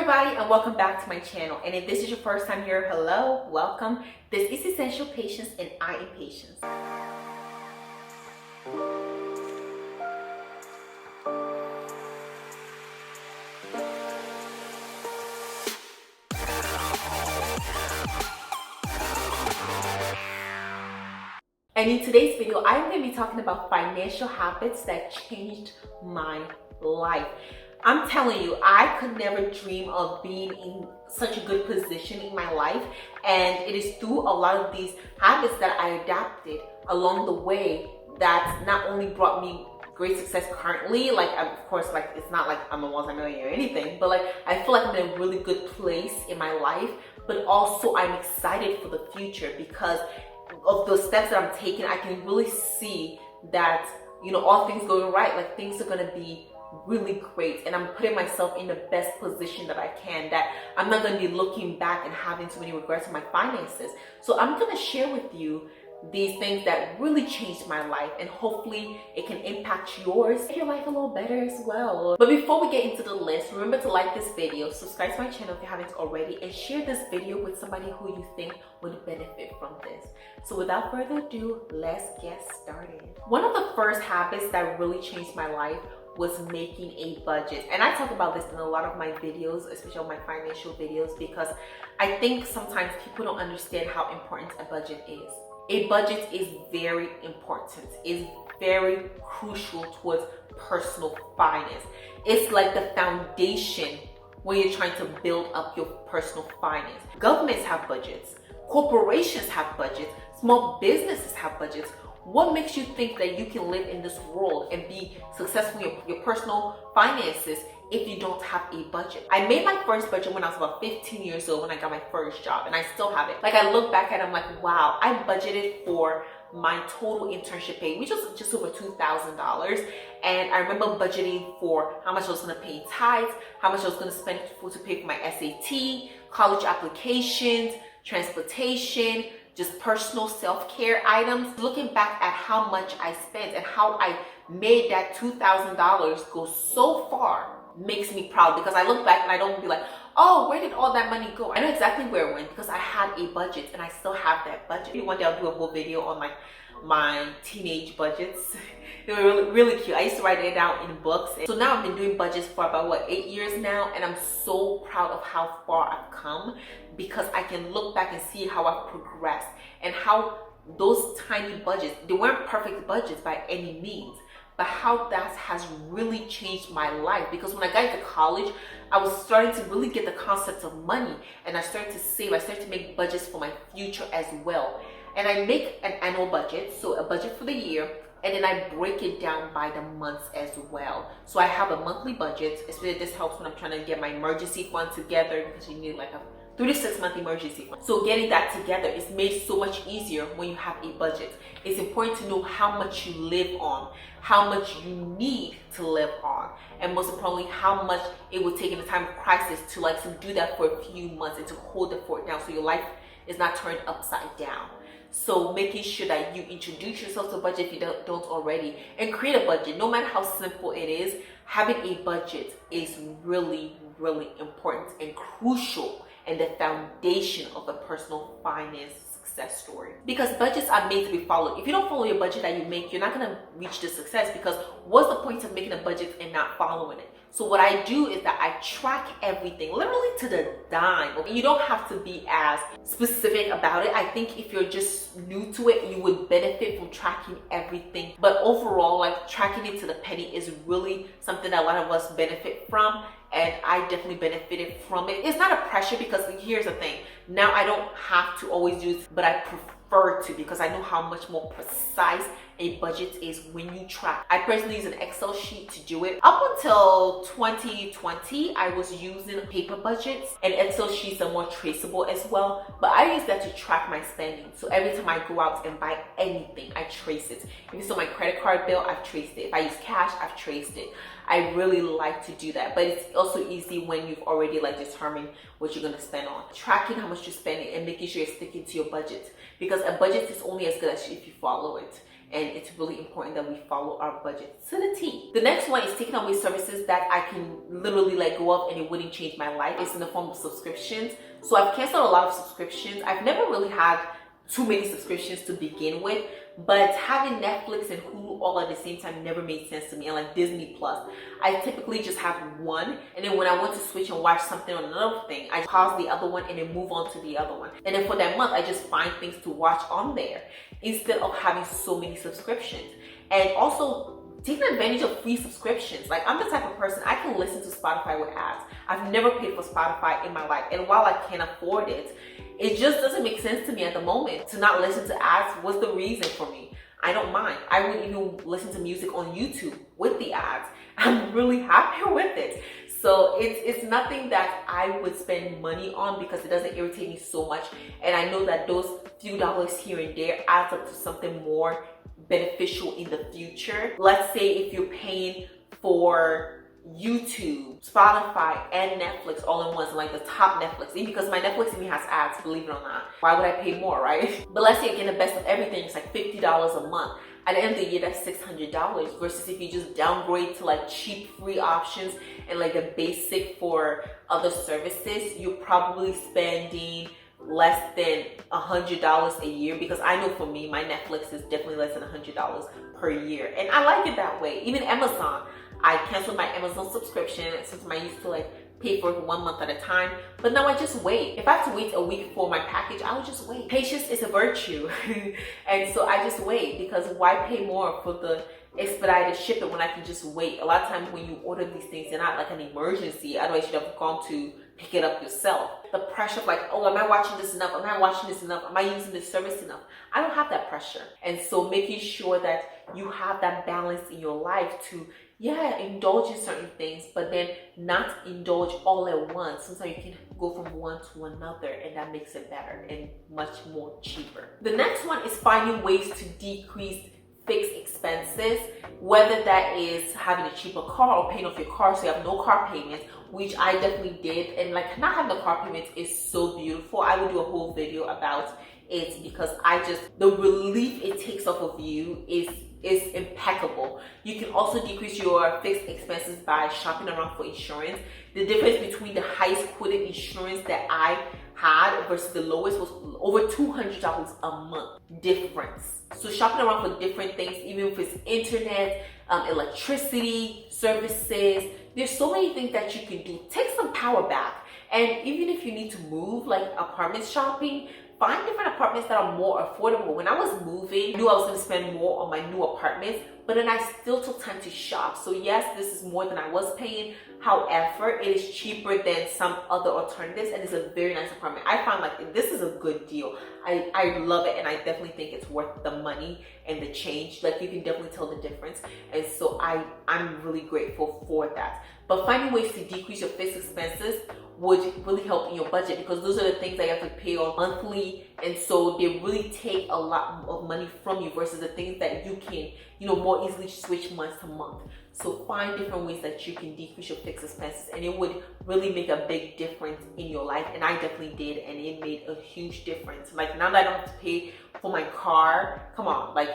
everybody, and welcome back to my channel. And if this is your first time here, hello, welcome. This is Essential Patience, and I am Patience. And in today's video, I'm going to be talking about financial habits that changed my life. I'm telling you, I could never dream of being in such a good position in my life, and it is through a lot of these habits that I adapted along the way that not only brought me great success currently, of course, it's not like I'm a multi-millionaire or anything, but I feel like I'm in a really good place in my life, but also I'm excited for the future because of the steps that I'm taking. I can really see that, all things going right, things are going to be really great, and I'm putting myself in the best position that I can, that I'm not going to be looking back and having too many regrets in my finances. So I'm going to share with you these things that really changed my life, and hopefully it can impact yours, make your life a little better as well. But before we get into the list, remember to like this video, subscribe to my channel if you haven't already, and share this video with somebody who you think would benefit from this. So without further ado, let's get started. One of the first habits that really changed my life was making a budget. And I talk about this in a lot of my videos, especially on my financial videos, because I think sometimes people don't understand how important a budget is. A budget is very important. It's very crucial towards personal finance. It's like the foundation when you're trying to build up your personal finance. Governments have budgets. Corporations have budgets. Small businesses have budgets. What makes you think that you can live in this world and be successful in your personal finances if you don't have a budget? I made my first budget when I was about 15 years old when I got my first job, and I still have it. I look back at it, I'm like, wow, I budgeted for my total internship pay, which was just over $2,000. And I remember budgeting for how much I was gonna pay in tithes, how much I was gonna spend to pay for my SAT, college applications, transportation, just personal self-care items. Looking back at how much I spent and how I made that $2,000 go so far makes me proud, because I look back and I don't be like, oh, where did all that money go? I know exactly where it went because I had a budget, and I still have that budget. One day I'll do a whole video on my teenage budgets. They were really, really cute. I used to write it down in books. So now I've been doing budgets for about 8 years now, and I'm so proud of how far I've come, because I can look back and see how I've progressed, and how those tiny budgets, they weren't perfect budgets by any means, but how that has really changed my life. Because when I got into college, I was starting to really get the concept of money, and I started to save. I started to make budgets for my future as well. And I make an annual budget, so a budget for the year, and then I break it down by the months as well. So I have a monthly budget, especially this helps when I'm trying to get my emergency fund together, because you need a 3 to 6 month emergency fund. So getting that together is made so much easier when you have a budget. It's important to know how much you live on, how much you need to live on, and most importantly, how much it will take in a time of crisis to do that for a few months and to hold the fort down so your life is not turned upside down. So making sure that you introduce yourself to a budget if you don't already, and create a budget. No matter how simple it is, having a budget is really, really important and crucial, and the foundation of a personal finance success story. Because budgets are made to be followed. If you don't follow your budget that you make, you're not going to reach the success, because what's the point of making a budget and not following it? So what I do is that I track everything, literally to the dime. Okay? You don't have to be as specific about it. I think if you're just new to it, you would benefit from tracking everything. But overall, tracking it to the penny is really something that a lot of us benefit from. And I definitely benefited from it. It's not a pressure, because here's the thing. Now I don't have to always do this, but I prefer to, because I know how much more precise a budget is when you track. I personally use an Excel sheet to do it. Up until 2020, I was using paper budgets, and Excel sheets are more traceable as well. But I use that to track my spending. So every time I go out and buy anything, I trace it. If it's on my credit card bill, I've traced it. If I use cash, I've traced it. I really like to do that, but it's also easy when you've already determined what you're going to spend on. Tracking how much you're spending and making sure you're sticking to your budget, because a budget is only as good as if you follow it. and it's really important that we follow our budget to the T. The next one is taking away services that I can literally let go of and it wouldn't change my life. It's in the form of subscriptions. So I've canceled a lot of subscriptions. I've never really had too many subscriptions to begin with, but having Netflix and Hulu all at the same time never made sense to me. And like Disney Plus, I typically just have one, and then when I want to switch and watch something on another thing, I pause the other one and then move on to the other one. And then for that month, I just find things to watch on there instead of having so many subscriptions. And also taking advantage of free subscriptions. Like, I'm the type of person, I can listen to Spotify with ads. I've never paid for Spotify in my life, and while I can't afford it, it just doesn't make sense to me at the moment to not listen to ads. What's the reason for me? I don't mind. I would even listen to music on YouTube with the ads. I'm really happy with it. So it's nothing that I would spend money on because it doesn't irritate me so much. And I know that those few dollars here and there adds up to something more beneficial in the future. Let's say if you're paying for YouTube, Spotify, and Netflix all in once, like the top Netflix, even because my Netflix even has ads, believe it or not. Why would I pay more, right? But let's say you're getting the best of everything, it's like $50 a month. At the end of the year, that's $600 versus if you just downgrade to like cheap free options and like the basic for other services, you're probably spending less than $100 a year, because I know for me, my Netflix is definitely less than $100 per year. And I like it that way. Even Amazon, I canceled my Amazon subscription since I used to like pay for it 1 month at a time, but now I just wait. If I have to wait a week for my package, I'll just wait. Patience is a virtue. And so I just wait, because why pay more for the expedited shipping when I can just wait? A lot of times when you order these things, they're not like an emergency, otherwise you'd have gone to pick it up yourself. The pressure of like, oh, am I watching this enough? Am I watching this enough? Am I using this service enough? I don't have that pressure. And so making sure that you have that balance in your life to, yeah, indulge in certain things, but then not indulge all at once. Sometimes you can go from one to another, and that makes it better and much more cheaper. The next one is finding ways to decrease fixed expenses, whether that is having a cheaper car or paying off your car so you have no car payments, which I definitely did. And like, not having the car payments is so beautiful. I will do a whole video about it because the relief it takes off of you is impeccable. You can also decrease your fixed expenses by shopping around for insurance. The difference between the highest quoted insurance that I had versus the lowest was over $200 a month difference. So shopping around for different things, even if it's internet, electricity, services, there's so many things that you can do. Take some power back. And even if you need to move, like apartment shopping, find different apartments that are more affordable. When I was moving, I knew I was going to spend more on my new apartments, but then I still took time to shop. So yes, this is more than I was paying. However, it is cheaper than some other alternatives, and it's a very nice apartment. I found like this is a good deal. I love it, and I definitely think it's worth the money and the change. Like, you can definitely tell the difference, and so I'm really grateful for that. But finding ways to decrease your fixed expenses would really help in your budget, because those are the things that you have to pay on monthly, and so they really take a lot of money from you versus the things that you can, more easily switch month to month. So find different ways that you can decrease your fixed expenses, and it would really make a big difference in your life. And I definitely did, and it made a huge difference. Like, now that I don't have to pay for my car, come on, like,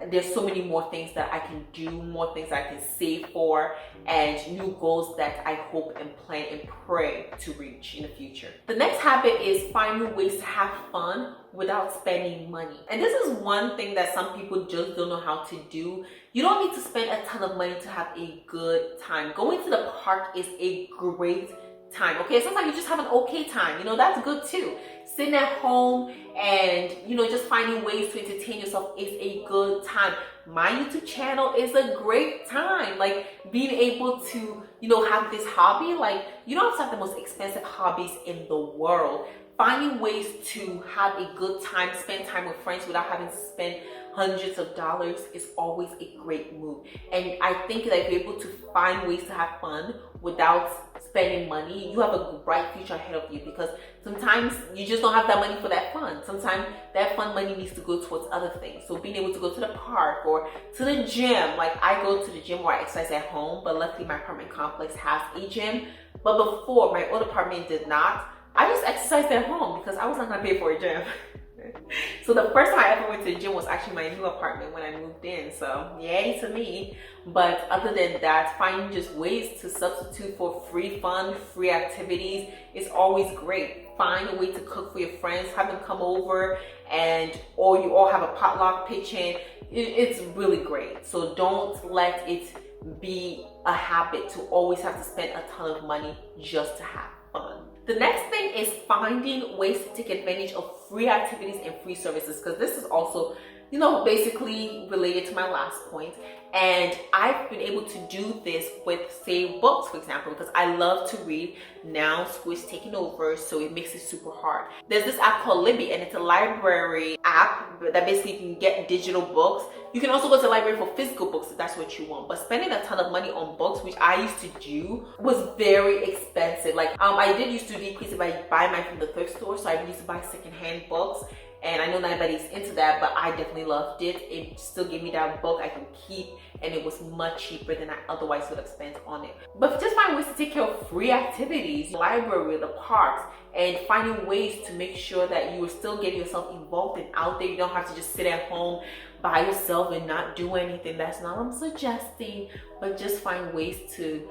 there's so many more things that I can do, more things I can save for, and new goals that I hope and plan and pray to reach in the future. The next habit is finding ways to have fun without spending money. And this is one thing that some people just don't know how to do. You don't need to spend a ton of money to have a good time. Going to the park is a great time, okay? Sometimes you just have an okay time, that's good too. Sitting at home and, just finding ways to entertain yourself is a good time. My YouTube channel is a great time. Like, being able to, have this hobby, like, you don't have to have the most expensive hobbies in the world. Finding ways to have a good time, spend time with friends without having to spend hundreds of dollars is always a great move. And I think that if you're able to find ways to have fun without spending money, you have a bright future ahead of you, because sometimes you just don't have that money for that fun. Sometimes that fun money needs to go towards other things. So being able to go to the park or to the gym, like I go to the gym where I exercise at home, but luckily my apartment complex has a gym. But before, my old apartment did not. I just exercised at home because I was not gonna pay for a gym. So the first time I ever went to the gym was actually my new apartment when I moved in. So yay to me. But other than that, finding just ways to substitute for free fun, free activities is always great. Find a way to cook for your friends, have them come over, or you all have a potluck pitch in. It's really great. So don't let it be a habit to always have to spend a ton of money just to have fun. The next thing is finding ways to take advantage of free activities and free services, because this is also, basically related to my last point. And I've been able to do this with, say, books, for example, because I love to read. Now school is taking over, so it makes it super hard. There's this app called Libby, and it's a library app that basically you can get digital books. You can also go to the library for physical books if that's what you want. But spending a ton of money on books, which I used to do, was very expensive. Like, I did used to decrease if I buy mine from the thrift store, so I used to buy secondhand books. And I know not everybody's into that, but I definitely loved it. It still gave me that book I can keep, and it was much cheaper than I otherwise would have spent on it. But just find ways to take care of free activities, the library, the parks, and finding ways to make sure that you are still getting yourself involved and out there. You don't have to just sit at home by yourself and not do anything. That's not what I'm suggesting, but just find ways to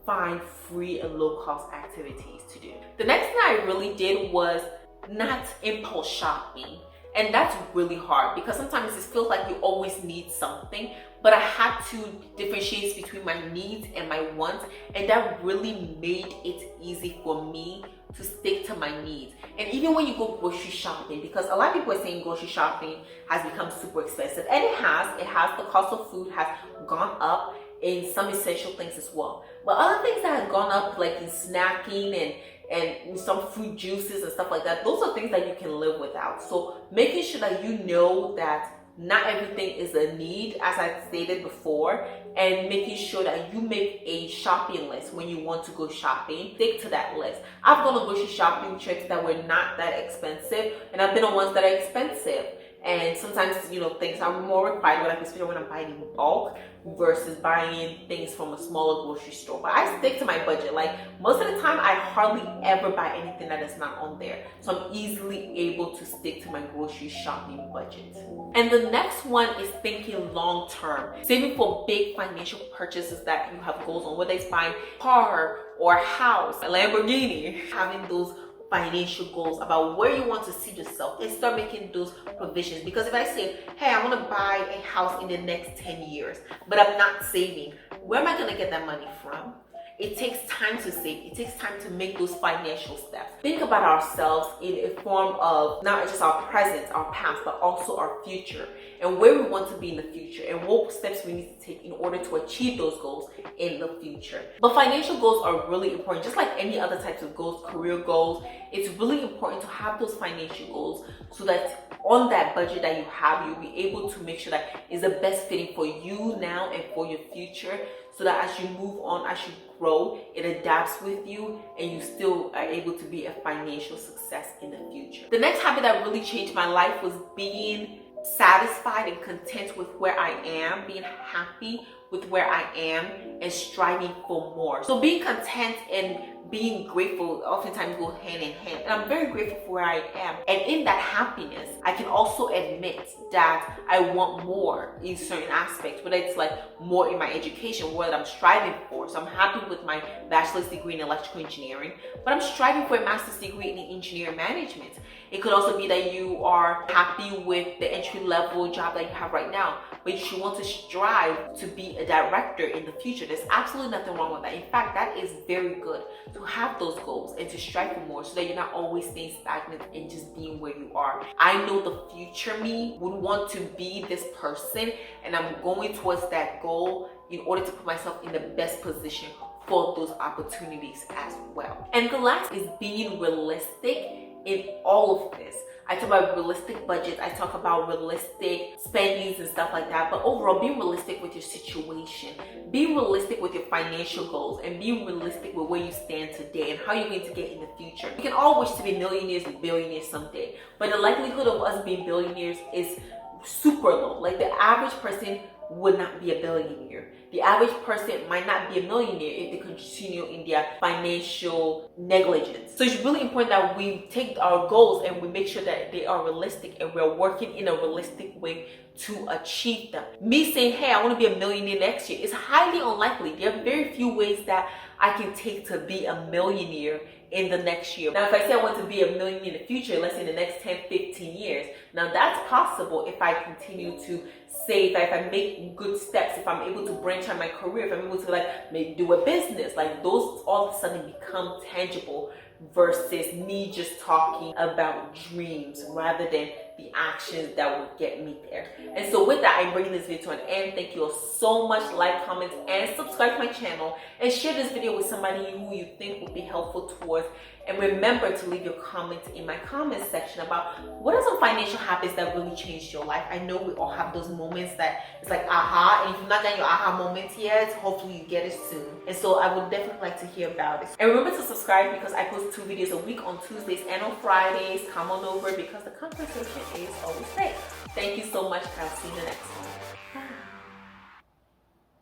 find free and low-cost activities to do. The next thing I really did was not impulse shopping. And that's really hard because sometimes it feels like you always need something, but I had to differentiate between my needs and my wants, and that really made it easy for me to stick to my needs. And even when you go grocery shopping, because a lot of people are saying grocery shopping has become super expensive, and it has. The cost of food has gone up in some essential things as well. But other things that have gone up, like in snacking and some fruit juices and stuff like that, those are things that you can live without. So making sure that you know that not everything is a need, as I stated before, and making sure that you make a shopping list when you want to go shopping. Stick to that list. I've gone on grocery shopping trips that were not that expensive, and I've been on ones that are expensive. And sometimes, things are more required, especially when I'm buying in bulk versus buying things from a smaller grocery store. But I stick to my budget. Like, most of the time, I hardly ever buy anything that is not on there. So I'm easily able to stick to my grocery shopping budget. And the next one is thinking long term. Saving for big financial purchases that you have goals on, whether it's buying a car or a house, a Lamborghini. Having those financial goals about where you want to see yourself and start making those provisions. Because if I say, hey, I want to buy a house in the next 10 years, but I'm not saving, where am I going to get that money from? It takes time to save. It takes time to make those financial steps. Think about ourselves in a form of not just our present, our past, but also our future, and where we want to be in the future, and what steps we need to take in order to achieve those goals in the future. But financial goals are really important, just like any other types of goals, career goals. It's really important to have those financial goals so that on that budget that you have, you'll be able to make sure that it's the best fitting for you now and for your future, so that as you move on, as you grow, it adapts with you and you still are able to be a financial success in the future. The next habit that really changed my life was being satisfied and content with where I am, being happy with where I am, and striving for more. So being content and being grateful oftentimes go hand in hand. And I'm very grateful for where I am. And in that happiness, I can also admit that I want more in certain aspects, whether it's like more in my education, what I'm striving for. So I'm happy with my bachelor's degree in electrical engineering, but I'm striving for a master's degree in engineering management. It could also be that you are happy with the entry-level job that you have right now, but you want to strive to be a director in the future. There's absolutely nothing wrong with that. In fact, that is very good to have those goals and to strive for more, so that you're not always staying stagnant and just being where you are. I know the future me would want to be this person, and I'm going towards that goal in order to put myself in the best position for those opportunities as well. And the last is being realistic in all of this. I talk about realistic budgets, I talk about realistic spendings and stuff like that, but overall, being realistic with your situation, being realistic with your financial goals, and being realistic with where you stand today and how you're going to get in the future. We can all wish to be millionaires and billionaires someday, but the likelihood of us being billionaires is super low. Like, the average person would not be a billionaire. The average person might not be a millionaire if they continue in their financial negligence. So it's really important that we take our goals and we make sure that they are realistic and we're working in a realistic way to achieve them. Me saying, hey, I want to be a millionaire next year is highly unlikely. There are very few ways that I can take to be a millionaire in the next year. Now, if I say I want to be a millionaire in the future, let's say in the next 10, 15 years, now that's possible if I continue to save, if I make good steps, if I'm able to branch out my career, if I'm able to like maybe do a business, like those all of a sudden become tangible versus me just talking about dreams rather than the actions that would get me there. And so with that, I'm bringing this video to an end. Thank you all so much. Like, comment, and subscribe to my channel, and share this video with somebody who you think would be helpful towards. And remember to leave your comments in my comment section about what are some financial habits that really changed your life. I know we all have those moments that it's like aha, and if you've not done your aha moments yet, hopefully you get it soon. And so I would definitely like to hear about it. And remember to subscribe because I post 2 videos a week on Tuesdays and on Fridays. Come on over because the conversation is always great. Thank you so much. I'll see you in the next one.